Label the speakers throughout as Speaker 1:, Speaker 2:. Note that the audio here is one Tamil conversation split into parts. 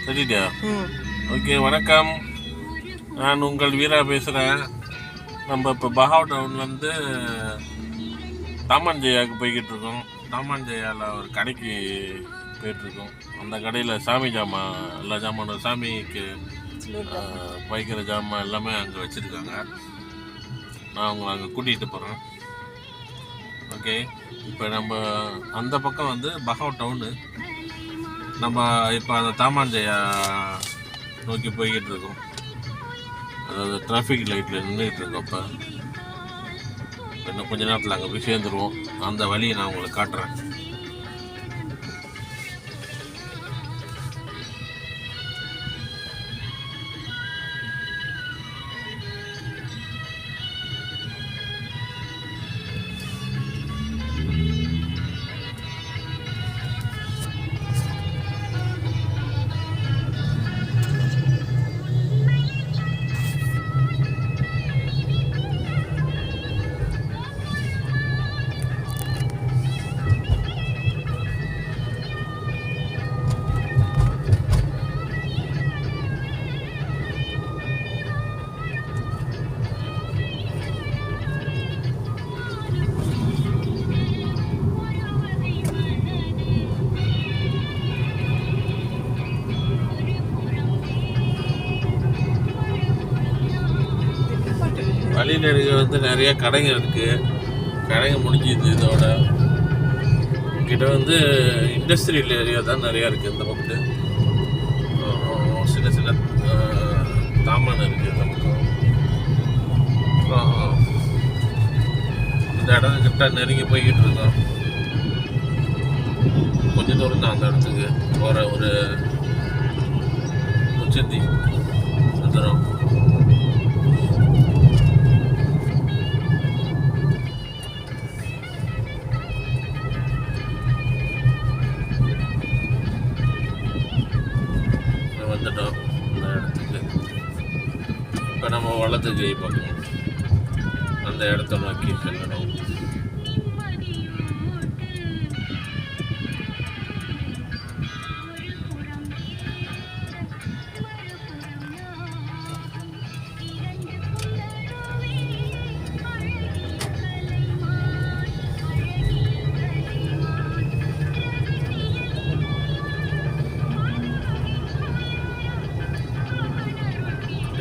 Speaker 1: சரிடா. ஓகே, வணக்கம். நான் உங்கள் வீரா பேசுகிறேன். நம்ம இப்போ பஹாவ் டவுன்லேருந்து தாமான் ஜெயாவுக்கு போய்கிட்டு இருக்கோம். தாமான் ஜெயாவில் ஒரு கடைக்கு போயிட்டுருக்கோம். அந்த கடையில் சாமி ஜாமான், எல்லா ஜாமானும் சாமிக்கு வைக்கிற ஜாமான் எல்லாமே அங்கே வச்சுருக்காங்க. நான் உங்களை அங்கே கூட்டிகிட்டு போகிறேன். ஓகே, இப்போ நம்ம அந்த பக்கம் வந்து பஹாவ் டவுனு, நம்ம இப்போ அந்த தாமான் ஜெயா நோக்கி போய்கிட்டு இருக்கோம். அதாவது டிராஃபிக் லைட்டில் நின்றுக்கிட்டு இருக்கோம். இப்போ இன்னும் கொஞ்ச நேரத்தில் அங்கே போய் சேர்ந்துருவோம். அந்த வழியை நான் உங்களுக்கு காட்டுறேன். வழிநெடுக வந்து நிறைய கடைங்க இருக்குது. கடைங்க முடிஞ்சுது. இதோட கிட்ட வந்து இண்டஸ்ட்ரியல் ஏரியா தான் நிறையா இருக்குது. இந்த பக்கம் சின்ன சின்ன தாமான் இருக்குது. இந்த பக்கம் இந்த இடத்துக்கிட்ட நெருங்கி போய்கிட்டு இருக்கோம். கொஞ்சம் தூரம் தான் அந்த இடத்துக்கு போகிற ஒரு உச்சத்தி வந்துடும். வந்துட்டோம் அந்த இடத்துக்கு. இப்போ நம்ம வலது கை பக்கம் அந்த இடத்த நோக்கி செல்லணும்.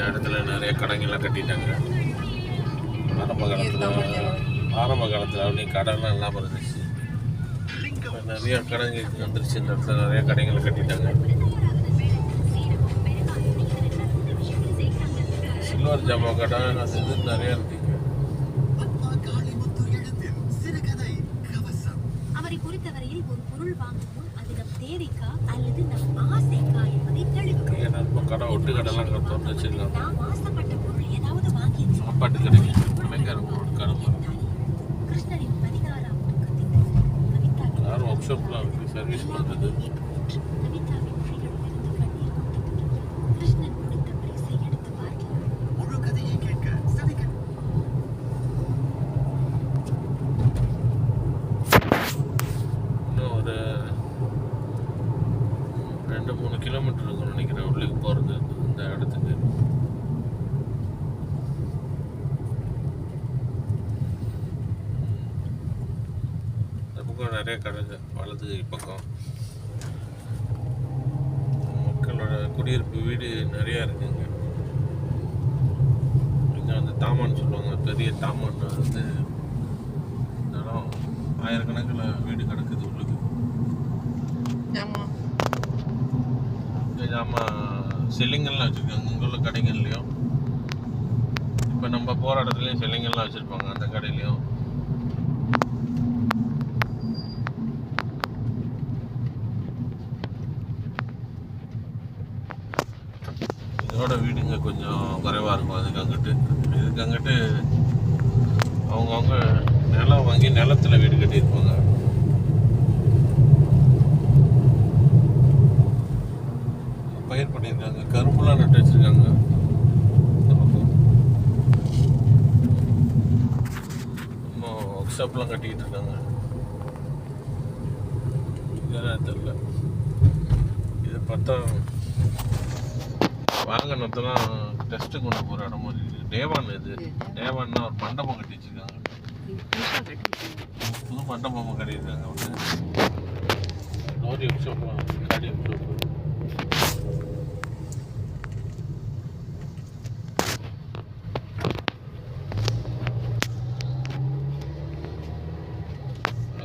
Speaker 1: இடத்துல நிறைய கடைங்கெல்லாம் கட்டிட்டாங்க. ஆரம்ப காலத்தில் அப்படி கடைலாம் இல்லாமல் இருந்துச்சு. இப்போ நிறைய கடைங்க வந்துருச்சு. இந்த இடத்துல நிறைய கடைங்களை கட்டிட்டாங்க. சில்வர் ஜாமா கடை அது இது நிறைய இருக்குங்க.
Speaker 2: அவரை பொறுத்தவரையில் ஒரு பொருள் வாங்குவோம், அது நம் தேவைக்கா அல்லது நம் ஆசைக்கா என்பதை தெளிவுபடுத்தும்.
Speaker 1: நம்ம கடை ஒட்டு கடைலாம் திறந்து வச்சிருக்காங்க.
Speaker 2: நாம் ஆசைப்பட்ட பொருள் ஏதாவது வாங்கி
Speaker 1: சாப்பாட்டு கடைக்கு கடை
Speaker 2: கிருஷ்ணரின் 16ஆம் துக்கத்தில் கவிதா
Speaker 1: யாரும் ஒர்க் ஷாப்லாம் இருக்குது. சர்வீஸ் பண்ணுறது.
Speaker 2: கவிதாவின் கைகளிலிருந்து கண்ணீர் கொட்டப்பட்டது. கிருஷ்ணன் கொடுத்த பரிசை எடுத்து பார்க்கலாம்.
Speaker 3: முழு கதையை கேட்க சதிக்க
Speaker 1: இன்னும் ஒரு 2-3 கிலோமீட்டர் இருக்கும்னு நினைக்கிறேன் உள்ளுக்கு போகிறது இந்த இடத்துக்கு. இந்த பக்கம் நிறைய கடைங்க. வலது பக்கம் மக்களோட குடியிருப்பு வீடு நிறையா இருக்குங்க. இங்கே வந்து தாமான்னு சொல்லுவாங்க. பெரிய தாமான் வந்து இந்த இடம் ஆயிரக்கணக்கில் வீடு கிடக்குது உள்ளுக்கு. ஜாமான் செல்லிங்கெல்லாம் வச்சுருக்காங்க. இங்கே உள்ள கடைகள்லையும் இப்போ நம்ம போகிற இடத்துலையும் செல்லிங்கெல்லாம் வச்சுருப்பாங்க. அந்த கடையிலையும் இதோட வீடுங்க கொஞ்சம் குறைவாக இருக்கும். இதுக்கு அங்கிட்டு அவங்கவுங்க நிலம் வாங்கி நிலத்தில் வீடு கட்டியிருப்பாங்க. பயிர் பண்ணியிருக்காங்க. கரும்புலாம் நட்டு வச்சுருக்காங்க. இந்த பக்கம் இன்னும் ஒர்க் ஷாப்லாம் கட்டிக்கிட்டு இருக்காங்க. இதெல்லாம் தெரியல. இது பார்த்தா வாகனத்தெல்லாம் டெஸ்ட்டு கொண்டு போகிற இடமும் இருக்குது. டேவான் இது டேவான்னா ஒரு மண்டபம் கட்டி வச்சுருக்காங்க. புது மண்டபம் கட்டியிருக்காங்க. வந்து லோரி ஒர்க் ஷாப், காடி ஒர்க் ஷாப்பு.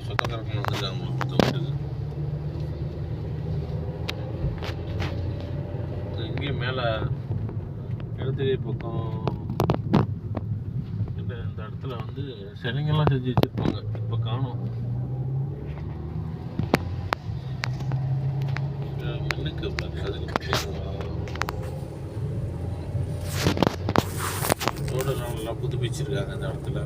Speaker 1: சொந்தக்காரங்க வந்துருக்காங்க புது வீட்டுக்கு. இங்கேயும் மேலே இடத்துக்கை பக்கம் இந்த இடத்துல வந்து சிலைங்கெல்லாம் செஞ்சு வச்சுருப்பாங்க. இப்போ காணும். மின்னுக்கு அதுக்கு ரோடெல்லாம் நல்லா புதுப்பிச்சிருக்காங்க இந்த இடத்துல.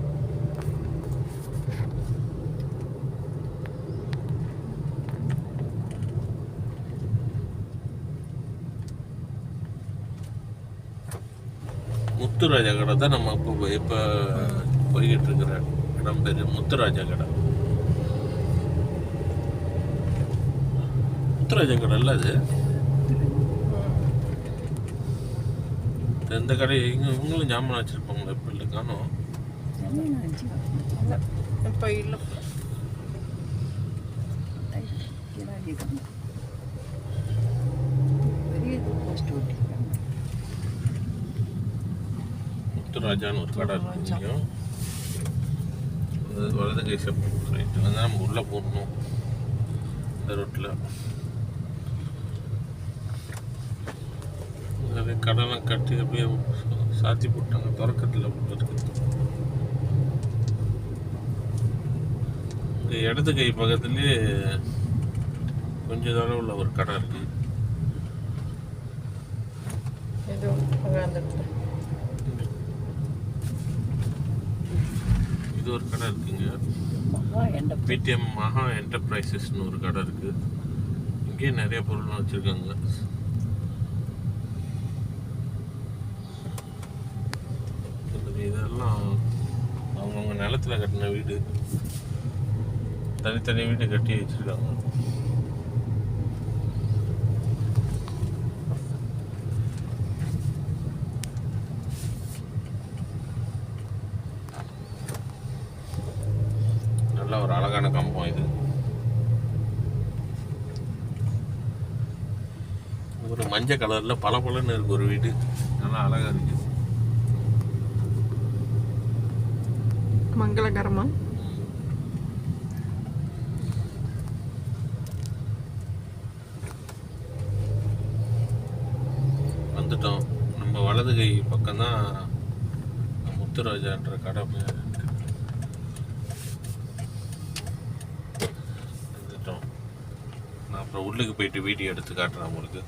Speaker 1: முத்துராஜா கடை தான் நம்ம இப்போ போய்கிட்டு இருக்கிற இடம் பேர் முத்துராஜா கடை. முத்துராஜா கடை இல்லை அது. இந்த கடை இவங்களும் ஜாமான் வச்சுருப்பாங்களே, இப்போ இல்லை காணும்.
Speaker 4: இப்போ இல்லை.
Speaker 1: முத்துராஜான்னு ஒரு கடை இருக்கு. வலது கை ரைட்டு வந்து நம்ம உள்ளே போடணும் இந்த ரோட்டில். நிறைய கடைலாம் கட்டி அப்படியே சாத்தி போட்டாங்க. திறக்கத்தில் போட்டுருக்கு. இங்கே இடது கை பக்கத்துலேயே கொஞ்சம் தொலைவில் ஒரு கடை இருக்குது. இது ஒரு கடை இருக்குங்க. பிடிஎம் மகா என்டர்பிரைசஸ்னு ஒரு கடை இருக்குது. இங்கேயே நிறைய பொருள்லாம் வச்சுருக்காங்க. இதெல்லாம் அவங்கவுங்க நிலத்தில் கட்டின வீடு. தனித்தனி வீடு கட்டி வச்சுருக்காங்க. நல்ல ஒரு அழகான கம்பம் இது. ஒரு மஞ்சள் கலரில் பளபளன்னு இருக்கு ஒரு வீடு. நல்லா அழகாக இருக்குது.
Speaker 4: மங்களகரமா
Speaker 1: வந்துட்டோம். நம்ம வலது கை பக்கம்தான் முத்துராஜான்ற கடை வந்துட்டோம். நான் அப்புறம் உள்ளுக்கு போயிட்டு வீடியோ எடுத்து காட்டுறேன் உங்களுக்கு.